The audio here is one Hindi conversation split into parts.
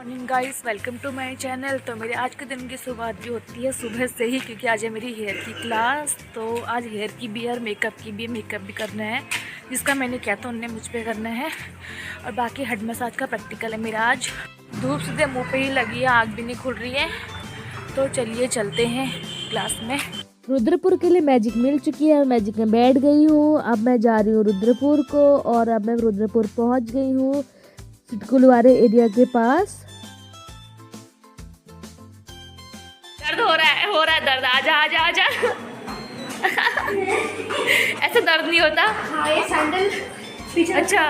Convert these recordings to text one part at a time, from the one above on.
Morning guys, welcome to my channel. तो मेरे आज के दिन की शुरुआत भी होती है सुबह से ही, क्योंकि आज है मेरी हेयर की क्लास। तो आज हेयर की भी और मेकअप की भी, मेकअप भी करना है, जिसका मैंने किया था उनने मुझ पे करना है। और बाकी हेड मसाज का प्रैक्टिकल है मेरा आज। धूप सीधे मुँह पे ही लगी है, आग भी नहीं खुल रही है। तो चलिए चलते हैं क्लास में। रुद्रपुर के लिए मैजिक मिल चुकी है और मैजिक में बैठ गई हूँ। अब मैं जा रही हूँ रुद्रपुर को, और अब मैं रुद्रपुर पहुँच गई हूँ सिटकुलवारे एरिया के पास। दर्द हो रहा है दर्द। आजा आजा आजा। ऐसा दर्द नहीं होता। हाँ, ये सैंडल अच्छा,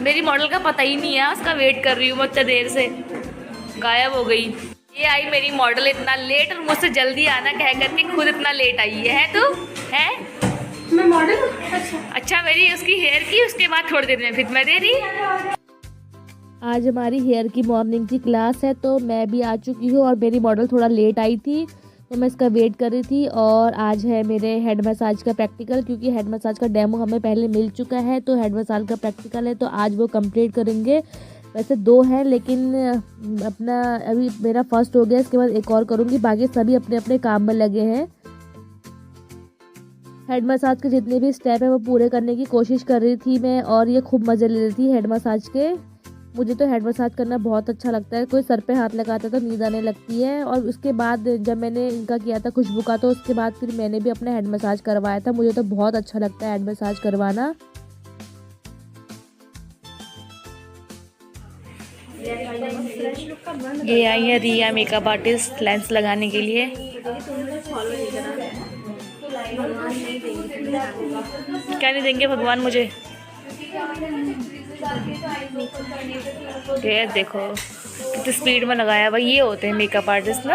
मेरी मॉडल का पता ही नहीं है, उसका वेट कर रही हूँ मैं इतने देर से, गायब हो गई। ये आई मेरी मॉडल इतना लेट, और मुझसे जल्दी आना कह करके खुद इतना लेट आई है तू है। मैं मॉडल। अच्छा, मेरी उसकी हेयर की, उसके बाद थोड़ी देर में फिर मैं दे रही। आज हमारी हेयर की मॉर्निंग की क्लास है, तो मैं भी आ चुकी हूँ और मेरी मॉडल थोड़ा लेट आई थी, तो मैं इसका वेट कर रही थी। और आज है मेरे हेड मसाज का प्रैक्टिकल, क्योंकि हेड मसाज का डेमो हमें पहले मिल चुका है, तो हेड मसाज का प्रैक्टिकल है, तो आज वो कंप्लीट करेंगे। वैसे 2 हैं, लेकिन अपना अभी मेरा फर्स्ट हो गया, इसके बाद एक और करूँगी। बाकी सभी अपने अपने काम में लगे हैं। हेड मसाज के जितने भी स्टेप हैं वो पूरे करने की कोशिश कर रही थी मैं, और ये खूब मज़े ले रही थी हेड मसाज के। मुझे तो हेड मसाज करना बहुत अच्छा लगता है। कोई सर पे हाथ लगाता तो नींद आने लगती है। और उसके बाद जब मैंने इनका किया था खुशबू का, तो उसके बाद फिर मैंने भी अपना हेड मसाज करवाया था। मुझे तो बहुत अच्छा लगता है हेड मसाज करवाना। ये आई है रिया मेकअप आर्टिस्ट लेंस लगाने के लिए। क्या नहीं देंगे भगवान मुझे। ये देखो कितनी स्पीड में लगाया भाई। ये होते हैं मेकअप आर्टिस्ट ना।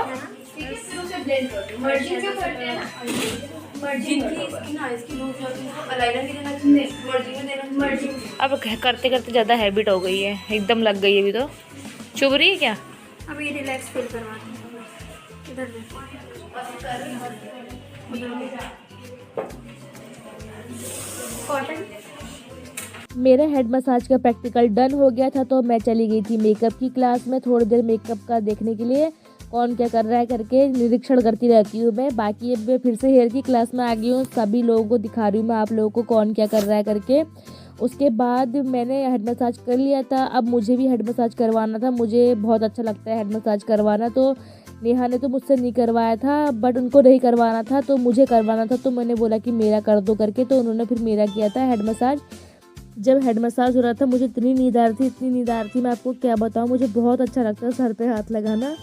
अब करते करते ज़्यादा हैबिट हो गई है, एकदम लग गई है। अभी तो चुभ रही है क्या? अब ये रिलैक्स फील करवाते हैं। इधर देखो, कॉटन। मेरा हेड मसाज का प्रैक्टिकल डन हो गया था, तो मैं चली गई थी मेकअप की क्लास में थोड़ी देर मेकअप का देखने के लिए, कौन क्या कर रहा है करके निरीक्षण करती रहती हूँ मैं। बाकी अब मैं फिर से हेयर की क्लास में आ गई हूँ, सभी लोगों को दिखा रही हूँ मैं आप लोगों को कौन क्या कर रहा है करके। उसके बाद मैंने हेड मसाज कर लिया था। अब मुझे भी हेड मसाज करवाना था। मुझे बहुत अच्छा लगता है हेड मसाज करवाना। तो नेहा ने तो मुझसे नहीं करवाया था, बट उनको नहीं करवाना था तो मुझे करवाना था, तो मैंने बोला कि मेरा कर दो करके, तो उन्होंने फिर मेरा किया था हेड मसाज। जब हेड मसाज हो रहा था मुझे इतनी नींद आ रही थी, मैं आपको क्या बताऊँ। मुझे बहुत अच्छा लगता है सर पे हाथ लगाना,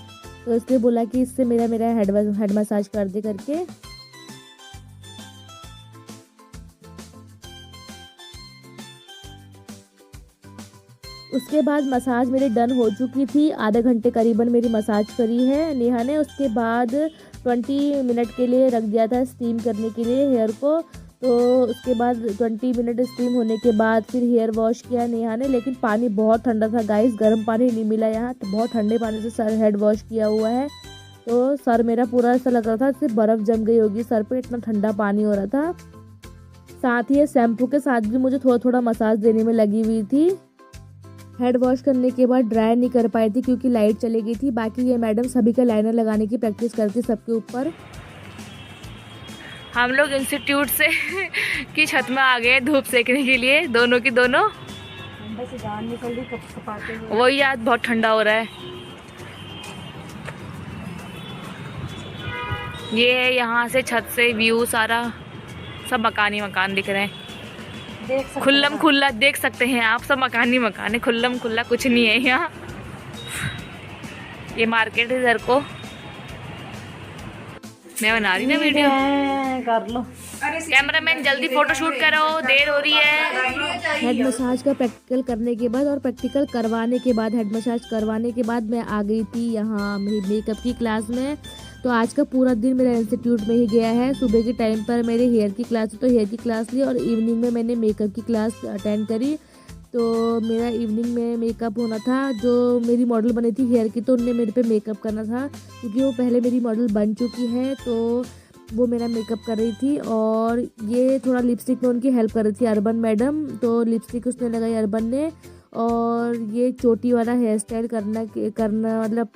तो इसलिए बोला कि इससे मेरा हेड मसाज कर दे करके। उसके बाद मसाज मेरी डन हो चुकी थी। आधे घंटे करीबन मेरी मसाज करी है नेहा ने। उसके बाद 20 मिनट के लिए रख दिया था स्टीम करने के लिए हेयर को। तो उसके बाद 20 मिनट स्टीम होने के बाद फिर हेयर वॉश किया नेहा ने, लेकिन पानी बहुत ठंडा था गाइस, गर्म पानी नहीं मिला यहाँ, तो बहुत ठंडे पानी से सर हेड वॉश किया हुआ है। तो सर मेरा पूरा ऐसा लग रहा था जैसे बर्फ़ जम गई होगी सर पे, इतना ठंडा पानी हो रहा था। साथ ही शैम्पू के साथ भी मुझे थोड़ा थोड़ा मसाज देने में लगी हुई थी। हेड वॉश करने के बाद ड्राई नहीं कर पाई थी क्योंकि लाइट चली गई थी। बाकी ये मैडम सभी का लाइनर लगाने की प्रैक्टिस करती सबके ऊपर। हम लोग इंस्टीट्यूट से की छत में आ गए धूप सेकने के लिए, दोनों की दोनों। वही याद, बहुत ठंडा हो रहा है। ये है यहाँ से छत से व्यू सारा, सब मकान ही मकान दिख रहे हैं। खुल्लम खुल्ला देख सकते हैं आप, सब मकान ही मकान है, खुल्लम खुल्ला कुछ नहीं है यहाँ। ये मार्केट है इधर को। मैं बना रही ना वीडियो, कर लो। कैमरामैन जल्दी फोटो शूट करो, देर हो रही है। हेड मसाज का प्रैक्टिकल करने के बाद और प्रैक्टिकल करवाने के बाद, हेड मसाज करवाने के बाद मैं आ गई थी यहाँ मेरी मेकअप की क्लास में। तो आज का पूरा दिन मेरा इंस्टीट्यूट में ही गया है। सुबह के टाइम पर मेरे हेयर की क्लास, तो हेयर की क्लास ली, और इवनिंग में मैंने मेकअप की क्लास अटेंड करी। तो मेरा इवनिंग में मेकअप होना था। जो मेरी मॉडल बनी थी हेयर की, तो उनने मेरे पे मेकअप करना था, क्योंकि वो पहले मेरी मॉडल बन चुकी है, तो वो मेरा मेकअप कर रही थी। और ये थोड़ा लिपस्टिक में उनकी हेल्प कर रही थी अर्बन मैडम, तो लिपस्टिक उसने लगाई अर्बन ने। और ये चोटी वाला हेयर स्टाइल करना मतलब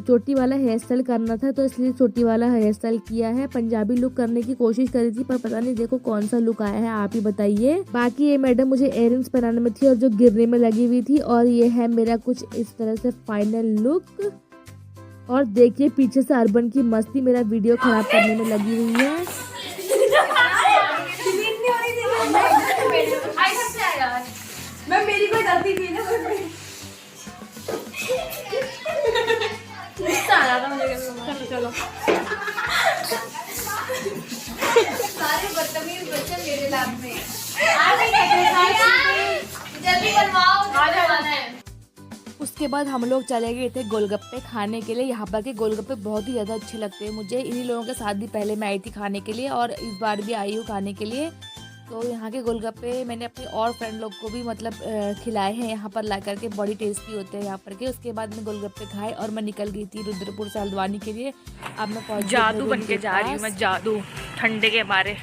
चोटी वाला हेयर स्टाइल करना था, तो इसलिए चोटी वाला हेयर स्टाइल किया है। पंजाबी लुक करने की कोशिश करी थी पर पता नहीं देखो कौन सा लुक आया है, आप ही बताइए। बाकी ये मैडम मुझे इयररिंग्स पहनाने में थी और जो गिरने में लगी हुई थी। और ये है मेरा कुछ इस तरह से फाइनल लुक। और देखिए पीछे से अर्बन की मस्ती मेरा वीडियो खराब करने में लगी हुई है। मैं मेरी कोई गलती नहीं है ना। चलो सारे बदतमीज बच्चे मेरे लैब में जल्दी बनवाओ, जाना है। उसके बाद हम लोग चले गए थे गोलगप्पे खाने के लिए। यहाँ पर के गोलगप्पे बहुत ही ज़्यादा अच्छे लगते हैं मुझे। इन्हीं लोगों के साथ भी पहले मैं आई थी खाने के लिए और इस बार भी आई हूँ खाने के लिए। तो यहाँ के गोलगप्पे मैंने अपने और फ्रेंड लोग को भी मतलब खिलाए हैं यहाँ पर ला करके, बड़ी टेस्टी होते हैं यहाँ पर के। उसके बाद मैं गोलगप्पे खाए और मैं निकल गई थी रुद्रपुर से हल्द्वानी के लिए। अब मैं जादू बन के जा रही हूँ मैं, जादू ठंडे के मारे।